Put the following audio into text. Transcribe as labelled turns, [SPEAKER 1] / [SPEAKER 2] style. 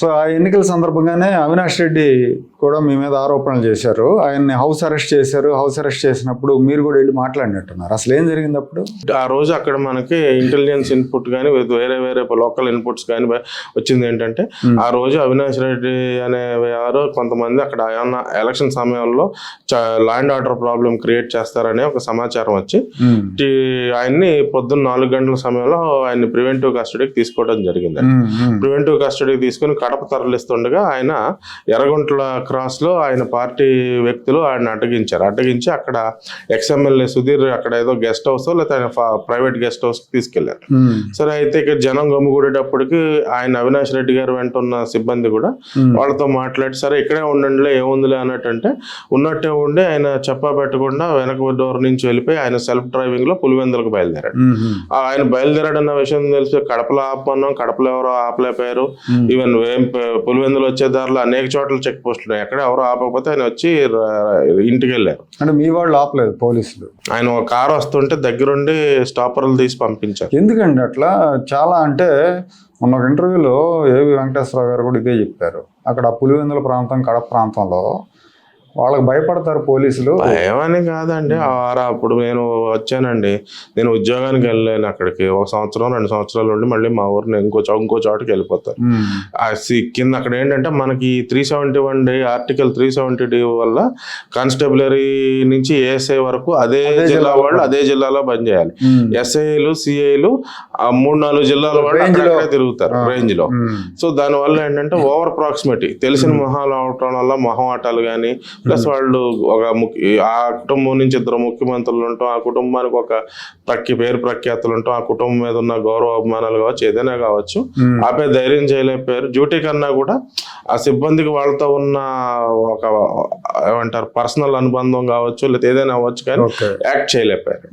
[SPEAKER 1] So ఆ ఎన్నికల సందర్భంగానే అవినాష్ రెడ్డి కూడా మీ మీద ఆరోపణలు చేశారు, ఆయన్ని హౌస్ అరెస్ట్ చేశారు. హౌస్ అరెస్ట్ చేసినప్పుడు మీరు కూడా వెళ్ళి మాట్లాడినట్టున్నారు. అసలు ఏం జరిగింది అప్పుడు?
[SPEAKER 2] ఆ రోజు అక్కడ మనకి ఇంటెలిజెన్స్ ఇన్పుట్ కానీ వేరే వేరే లోకల్ ఇన్పుట్స్ కానీ వచ్చింది ఏంటంటే, ఆ రోజు అవినాష్ రెడ్డి అనే వారు కొంతమంది అక్కడ ఏమన్నా ఎలక్షన్ సమయంలో law and order problem create చేస్తారనే ఒక సమాచారం వచ్చి ఆయన్ని పొద్దున్న 4 గంటల సమయంలో ఆయన్ని ప్రివెంటివ్ కస్టడీకి తీసుకోవడం జరిగింది. ప్రివెంటివ్ కస్టడీకి తీసుకుని కడప తరలిస్తుండగా ఆయన ఎర్రగుంట్ల క్రాస్ లో ఆయన పార్టీ వ్యక్తులు ఆయన అడ్డగించి అక్కడ ఎక్స్ఎమ్మెల్యే సుధీర్ అక్కడ ఏదో గెస్ట్ హౌస్ లేకపోతే ఆయన ప్రైవేట్ గెస్ట్ హౌస్ తీసుకెళ్లారు. సరే, అయితే ఇక్కడ జనం గమ్ముగూడేటప్పటికి ఆయన అవినాష్ రెడ్డి గారు వెంట ఉన్న సిబ్బంది కూడా వాళ్ళతో మాట్లాడి, సరే ఇక్కడే ఉండండిలే ఏముందిలే అన్నట్టంటే ఉన్నట్టే ఉండి ఆయన చెప్పా పెట్టకుండా వెనక డోర్ నుంచి వెళ్ళిపోయి ఆయన సెల్ఫ్ డ్రైవింగ్ లో పులివెందులకు బయలుదేరాడు. ఆయన బయలుదేరాడన్న విషయం తెలిసి కడపలో ఆపమన్నాం, కడపలో ఎవరో ఆపలేపారు. ఈవెన్ పులివెందులు వచ్చే దారిలో అనేక చోట్ల చెక్ పోస్టులు ఉన్నాయి, ఎక్కడ ఎవరో ఆపకపోతే ఆయన వచ్చి ఇంటికి వెళ్ళారు.
[SPEAKER 1] అంటే మీ వాళ్ళు ఆపలేదు పోలీసులు?
[SPEAKER 2] ఆయన ఒక కారు వస్తుంటే దగ్గరుండి స్టాపర్లు తీసి పంపించారు.
[SPEAKER 1] ఎందుకండి అట్లా? చాలా అంటే మొన్న ఒక ఇంటర్వ్యూలో ఏవి వెంకటేశ్వరరావు గారు కూడా ఇదే చెప్పారు. అక్కడ పులివెందుల ప్రాంతం, కడప ప్రాంతంలో వాళ్ళకి భయపడతారు పోలీసులు.
[SPEAKER 2] భయమని కాదండి, అప్పుడు నేను వచ్చానండి, నేను ఉద్యోగానికి వెళ్ళలేను అక్కడికి. 1 సంవత్సరం 2 సంవత్సరాలు ఉండి మళ్ళీ మా ఊరిని ఇంకో చోటుకి వెళ్ళిపోతాను. కింద అక్కడ ఏంటంటే మనకి 371D ఆర్టికల్ 370D వల్ల కానిస్టేబులరీ నుంచి ఏఎస్ఐ వరకు అదే జిల్లా వాళ్ళు అదే జిల్లాలో పనిచేయాలి. ఎస్ఐలు సిఐలు 3-4 జిల్లాల వాళ్ళు అక్కడే తిరుగుతారు రేంజ్ లో. సో దానివల్ల ఏంటంటే ఓవర్ ప్రాక్సిమిటీ, తెలిసిన మొహాలు అవటం వల్ల మొహమాటాలు కానీ, ప్లస్ వాళ్ళు ఆ కుటుంబం నుంచి 2 ముఖ్యమంత్రులు ఉంటాం, ఆ కుటుంబానికి ఒక పేరు ప్రఖ్యాతులు ఉంటాం, ఆ కుటుంబం మీద ఉన్న గౌరవ అభిమానాలు కావచ్చు, ఏదైనా కావచ్చు, ఆపే ధైర్యం చేయలేకపోయారు. డ్యూటీ కన్నా కూడా ఆ సిబ్బందికి వాళ్ళతో ఉన్న ఒక ఏమంటారు పర్సనల్ అనుబంధం కావచ్చు, లేదా ఏదైనా అవ్వచ్చు, కానీ యాక్ట్ చేయలేకపోయారు.